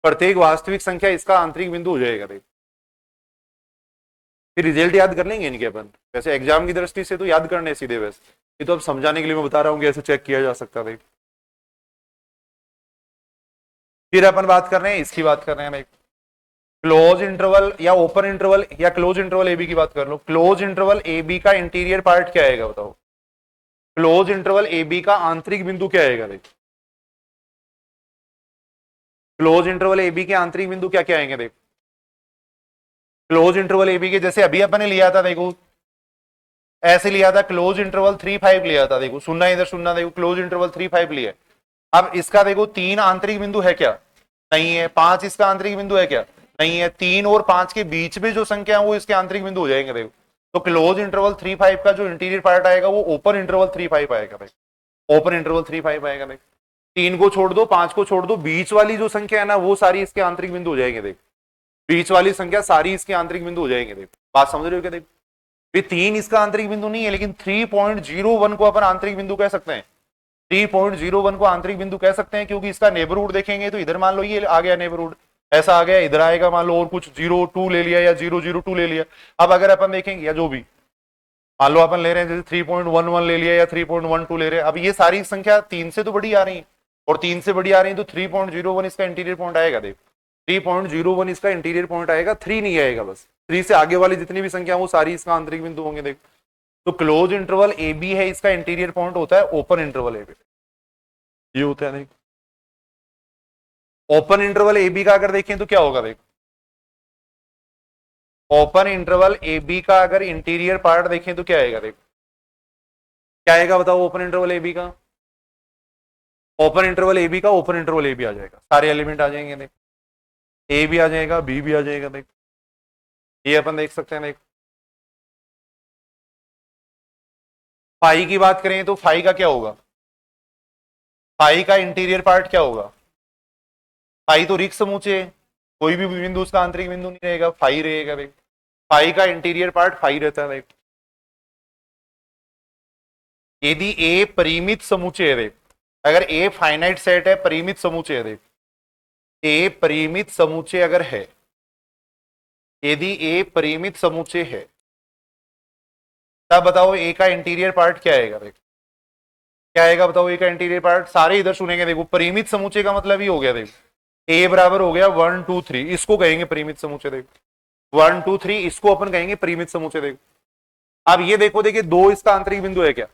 प्रत्येक वास्तविक संख्या इसका आंतरिक बिंदु हो जाएगा देखो, फिर रिजल्ट याद कर लेंगे इनके अपन। वैसे एग्जाम की दृष्टि से तो याद करने सीधे, वैसे ये तो अब समझाने के लिए मैं बता रहा हूँ कि ऐसे चेक किया जा सकता है। फिर अपन बात कर रहे हैं, इसकी बात कर रहे हैं भाई, क्लोज इंटरवल या ओपन इंटरवल या क्लोज इंटरवल ए बी की बात कर लो। क्लोज इंटरवल ए बी का इंटीरियर पार्ट क्या आएगा बताओ? क्लोज इंटरवल ए बी का आंतरिक बिंदु क्या आएगा देखो? क्लोज इंटरवल ए बी के आंतरिक बिंदु क्या क्या आएंगे देखो? क्लोज इंटरवल ए बी के जैसे अभी अपन ने लिया था देखो, ऐसे लिया था, क्लोज इंटरवल 3-5 लिया था देखो, सुनना इधर सुनना देखो, क्लोज इंटरवल 3-5 लिया। अब इसका देखो 3 आंतरिक बिंदु है क्या? नहीं है। 5 इसका आंतरिक बिंदु है क्या? नहीं है। 3 और 5 के बीच में जो संख्या है वो इसके आंतरिक बिंदु हो जाएंगे देखो। तो क्लोज इंटरवल 3-5 का जो इंटीरियर पार्ट आएगा वो ओपन इंटरवल 3-5 आएगा देखो, ओपन इंटरवल 3-5 आएगा देखो। 3 को छोड़ दो, 5 को छोड़ दो, बीच वाली जो संख्या है ना वो सारी इसके आंतरिक बिंदु हो जाएंगे देखो, बीच वाली संख्या सारी इसके आंतरिक बिंदु हो जाएंगे देखो। बात समझ रहे हो क्या देखो? 3 इसका आंतरिक बिंदु नहीं है, लेकिन 3.01 को अपन आंतरिक बिंदु कह सकते हैं। 3.01 को आंतरिक बिंदु कह सकते हैं क्योंकि इसका नेबरहुड देखेंगे तो इधर मान लो ये आ गया नेबरहुड, ऐसा आ गया, इधर आएगा मान लो, और कुछ 0.2 ले लिया या 0.02 ले लिया। अब अगर अपन देखेंगे या जो भी मान लो अपन ले रहे हैं, जैसे 3.11 ले लिया या 3.12 ले रहे हैं, अब ये सारी संख्या 3 से तो बड़ी आ रही है और 3 से बड़ी आ रही है, तो 3.01 इसका इंटीरियर पॉइंट आएगा देखो। 3.01 इसका इंटीरियर पॉइंट आएगा, 3 नहीं आएगा, बस 3 से आगे वाली जितनी भी संख्या वो सारी इसका आंतरिक बिंदु होंगे देखो। तो क्लोज इंटरवल ए बी है, इसका इंटीरियर पॉइंट होता है ओपन इंटरवल ए बी, ये होता है देखो। ओपन इंटरवल ए बी का अगर देखें तो क्या होगा देखो, ओपन इंटरवल ए बी का अगर इंटीरियर पार्ट देखें तो क्या आएगा देखो, क्या आएगा बताओ? ओपन इंटरवल ए बी का, ओपन इंटरवल ए बी का ओपन इंटरवल ए बी आ जाएगा, सारे एलिमेंट आ जाएंगे देखो, ए भी आ जाएगा, बी भी आ जाएगा देखो, ये अपन देख सकते हैं देखो। फाई की बात करें तो फाई का क्या होगा? फाई का इंटीरियर पार्ट क्या होगा? फाई तो रिक्त समूचे, कोई भी बिंदु उसका आंतरिक बिंदु नहीं रहेगा, फाई रहेगा देखो। फाई का इंटीरियर पार्ट फाई रहता है देखो। यदि ए परिमित समुच्चय है देखो, अगर ए फाइनाइट सेट है, परिमित समुच्चय है देखो, ए परिमित समुच्चय अगर है, यदि ए परिमित समुच्चय है, तब बताओ ए का इंटीरियर पार्ट क्या आएगा देखो, क्या आएगा बताओ? ए का इंटीरियर पार्ट, सारे इधर सुनेंगे देखो, परिमित समुच्चय का मतलब ही हो गया देखो, ए बराबर हो गया 1 2 3, इसको कहेंगे परिमित समुच्चय देखो। 1 2 3 इसको अपन कहेंगे परिमित समुच्चय देखो। अब ये देखो, देखिए 2 इसका आंतरिक बिंदु है क्या?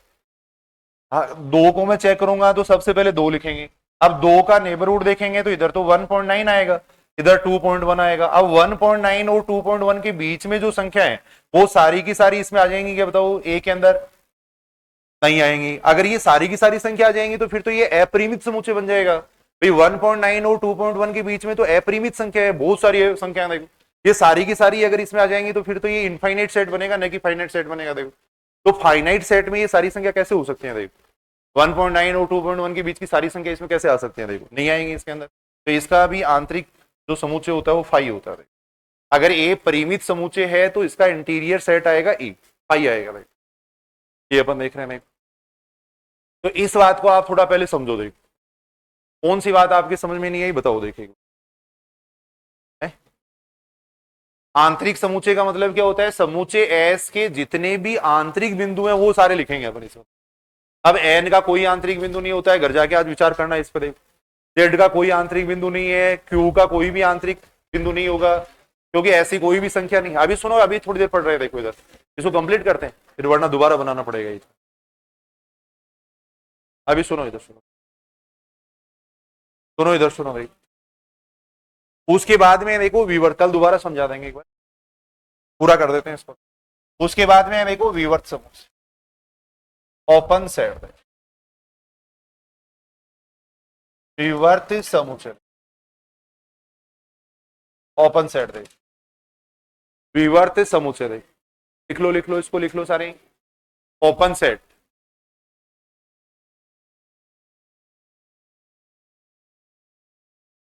हाँ, 2 को मैं चेक करूंगा तो सबसे पहले 2 लिखेंगे। अब 2 का नेबरहुड देखेंगे तो इधर तो 1.9 आएगा, इधर 2.1 आएगा। अब 1.9 और 2.1 के बीच में जो संख्या है वो सारी की सारी इसमें आ जाएंगी क्या बताओ? ए के अंदर नहीं आएंगी। अगर ये सारी की सारी संख्या आ जाएंगी तो फिर तो ये अपरिमित समुच्चय बन जाएगा भाई। 1.9 और 2.1 के बीच में तो अपरिमित संख्या है, बहुत सारी संख्या देखो, ये सारी की सारी अगर इसमें आ जाएंगी तो फिर तो ये इनफाइनाइट सेट बनेगा, न कि फाइनाइट सेट बनेगा देखो। तो फाइनाइट सेट में ये सारी संख्या कैसे हो सकती है देखो? 1.9 और 2.1 के बीच की सारी संख्या इसमें कैसे आ सकती है देखो? नहीं आएंगी इसके अंदर। तो इसका भी आंतरिक जो समुच्चय होता है वो फाई होता है। अगर ए परिमित समुच्चय है तो इसका इंटीरियर सेट आएगा ए, फाई आएगा देखो, ये अपन देख रहे हैं। तो इस बात को आप थोड़ा पहले समझो देखो, कौन सी बात आपकी समझ में नहीं आई बताओ देखिए। आंतरिक समुच्चय का मतलब क्या होता है? समुच्चय एस के जितने भी आंतरिक बिंदु हैं वो सारे लिखेंगे अपन इसमें। अब एन का कोई आंतरिक बिंदु नहीं होता है, घर जाके आज विचार करना इस पर देखो। जेड का कोई आंतरिक बिंदु नहीं है, क्यू का कोई भी आंतरिक बिंदु नहीं होगा, क्योंकि ऐसी कोई भी संख्या नहीं। अभी सुनो, अभी थोड़ी देर पढ़ रहे हैं देखो, इधर इसको कंप्लीट करते हैं, फिर वरना दोबारा बनाना पड़ेगा ये। अभी सुनो, इधर सुनो, सुनो इधर सुनो भाई। उसके बाद में देखो विवर्त, कल दोबारा समझा देंगे, एक बार पूरा कर देते हैं इसको। उसके बाद में देखो विवर्त समुच्चय, ओपन सेट, विवर्त समुच्चय, ओपन सेट देख, विवर्त समुच्चय देख, लिख लो लिख लो, इसको लिख लो सारे। ओपन सेट,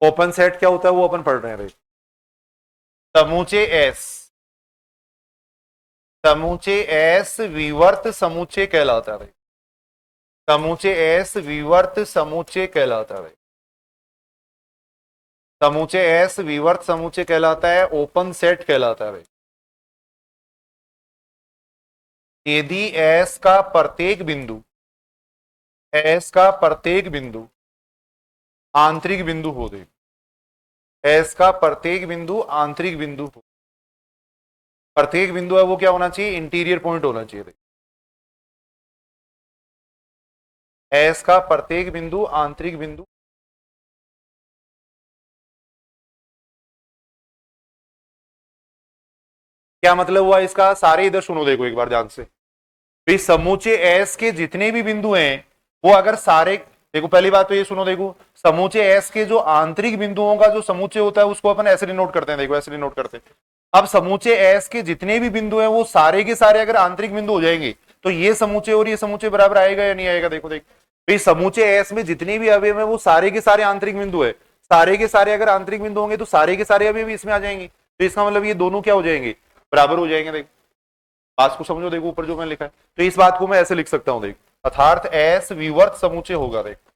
ओपन सेट क्या होता है वो अपन पढ़ रहे हैं भाई। समुच्चय एस, समुच्चय एस विवर्त समुच्चय कहलाता है भाई। समूचे एस विवर्त समुच्चय कहलाता है। समूचे एस विवर्त समुच्चय कहलाता है, ओपन सेट कहलाता है। यदि एस का प्रत्येक बिंदु, एस का प्रत्येक बिंदु आंतरिक बिंदु हो दे, एस का प्रत्येक बिंदु आंतरिक बिंदु हो, प्रत्येक बिंदु है वो क्या होना चाहिए, इंटीरियर पॉइंट होना चाहिए। एस का प्रत्येक बिंदु आंतरिक बिंदु, क्या मतलब हुआ इसका, सारे इधर सुनो देखो एक बार ध्यान से। भाई समूचे एस के जितने भी बिंदु हैं वो अगर सारे, देखो पहली बात तो ये सुनो, देखो समूचे एस के जो आंतरिक बिंदुओं का जो समूचे होता है उसको अपन ऐसे डिनोट करते हैं, देखो ऐसे डिनोट करते हैं। अब समूचे एस के जितने भी बिंदु हैं वो सारे के सारे अगर आंतरिक बिंदु हो जाएंगे तो ये समूचे और ये समूचे बराबर आएगा या नहीं आएगा, देखो देखो भाई समूचे एस में जितने भी अवयव है वो सारे के सारे आंतरिक बिंदु है, सारे के सारे अगर आंतरिक बिंदु होंगे तो सारे के सारे अवयव इसमें आ जाएंगे, तो इसका मतलब ये दोनों क्या हो जाएंगे, बराबर हो जाएंगे। देखो बात को समझो, देखो ऊपर जो मैंने लिखा है, तो इस बात को मैं ऐसे लिख सकता हूं, देखो अर्थात एस विवर्त समुच्चय होगा, देखो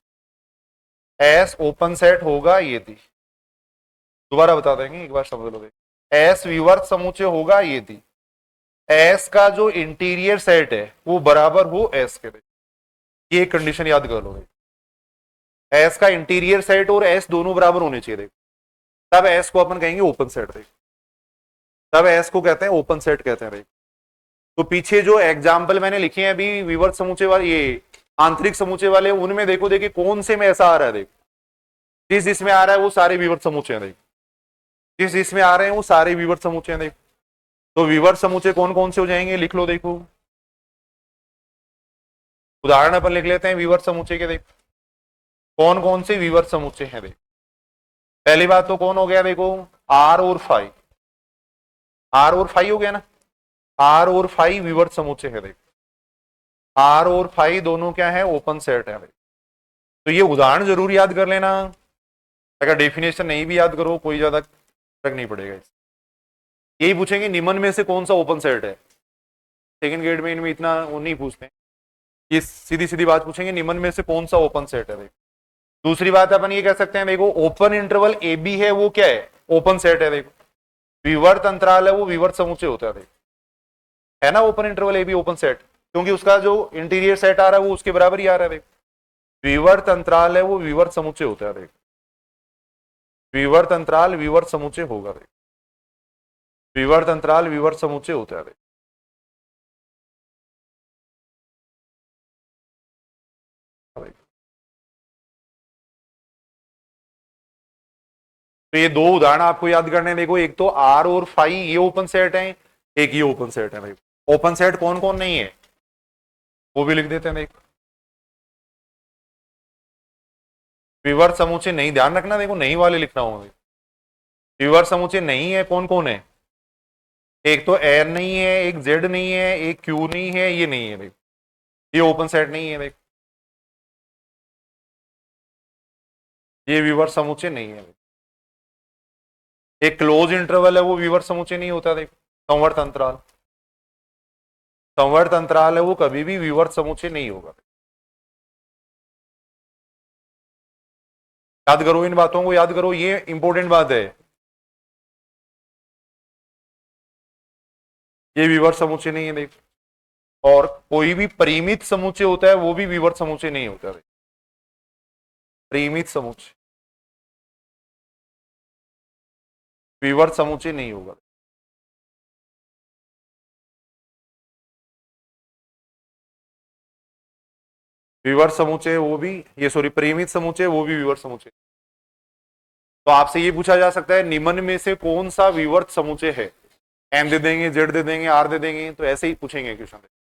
एस ओपन सेट होगा, ये थी दोबारा बता देंगे एक बार समझ लो, देखो एस विवर्त समुच्चय होगा, ये थी एस का जो इंटीरियर सेट है वो बराबर हो एस के, ये कंडीशन याद कर लो, एस का इंटीरियर सेट और एस दोनों बराबर होने चाहिए, देखो तब एस को अपन कहेंगे ओपन सेट, देखो तब एस को कहते हैं ओपन सेट कहते हैं। देखो तो पीछे जो एग्जाम्पल मैंने लिखे हैं अभी विवर्त समुच्चय वाले, ये आंतरिक समुच्चय वाले, उनमें देखो देखिए कौन से में ऐसा आ रहा है, देखो जिस जिसमें आ रहा है वो सारे विवर्त समुच्चय हैं, देखो जिस जिसमें आ रहे हैं वो सारे विवर्त समुच्चय हैं। देखो तो विवर्त समुच्चय कौन कौन से हो जाएंगे, लिख लो, देखो उदाहरण अपन लिख लेते हैं विवर्त समुच्चय के, देखो कौन कौन से विवर्त समुच्चय हैं। देखो पहली बात तो कौन हो गया, देखो आर और फाइव, आर और फाइव हो गया ना, आर और फाइव विवर्त समुच्चय है, देखो आर और फाइव दोनों क्या है, ओपन सेट है। तो ये उदाहरण जरूर याद कर लेना, अगर डेफिनेशन नहीं भी याद करो कोई ज्यादा फर्क नहीं पड़ेगा। यही पूछेंगे निम्न में से कौन सा ओपन सेट है, सेकंड ग्रेड में इनमें इतना वो नहीं पूछते, ये सीधी सीधी बात पूछेंगे निम्न में से कौन सा ओपन सेट है। देखो दूसरी बात अपन ये कह सकते हैं, देखो ओपन इंटरवल ए बी है वो क्या है, ओपन सेट है। देखो विवर्त अंतराल है वो विवर्त समुच्चय होता है, देखो है ना, open interval A be open set, क्योंकि उसका जो इंटीरियर सेट आ रहा है वो उसके बराबर ही आ रहा है। देखो विवर्त अंतराल है वो विवर्त समुच्चय होता है, देखो विवर्त अंतराल विवर्त समुच्चय होगा, देखो विवर्त अंतराल विवर्त समुच्चय होता है। तो ये दो उदाहरण आपको याद करने हैं, देखो एक तो आर और फाइव ये ओपन सेट है, एक ये ओपन सेट है। देखो ओपन सेट कौन कौन नहीं है वो भी लिख देते हैं। देखो विवर्त समुच्चय नहीं, ध्यान रखना, देखो नहीं वाले लिखना होगा। विवर्त समुच्चय नहीं है कौन कौन है, एक तो एन नहीं है, एक जेड नहीं है, एक क्यू नहीं है, ये नहीं है। देखो ये ओपन सेट नहीं है, देखो ये विवर्त समुच्चय नहीं है। एक क्लोज इंटरवल है वो विवर्त समुच्चय नहीं होता। देखो संवर्त अंतराल, संवर्त अंतराल है वो कभी भी विवर्त समुच्चय नहीं होगा। याद करो इन बातों को, याद करो, ये इंपॉर्टेंट बात है, ये विवर्त समुच्चय नहीं है। देखो और कोई भी परिमित समुच्चय होता है वो भी विवर्त समुच्चय नहीं होता। परिमित समुच्चय विवर्त समुच्चय नहीं होगा। विवर्त समुच्चय वो भी, ये सॉरी परिमित समुच्चय वो भी विवर्त समुच्चय। तो आपसे ये पूछा जा सकता है निम्न में से कौन सा विवर्त समुच्चय है, एम दे देंगे, जेड दे देंगे, आर दे देंगे, तो ऐसे ही पूछेंगे क्वेश्चन।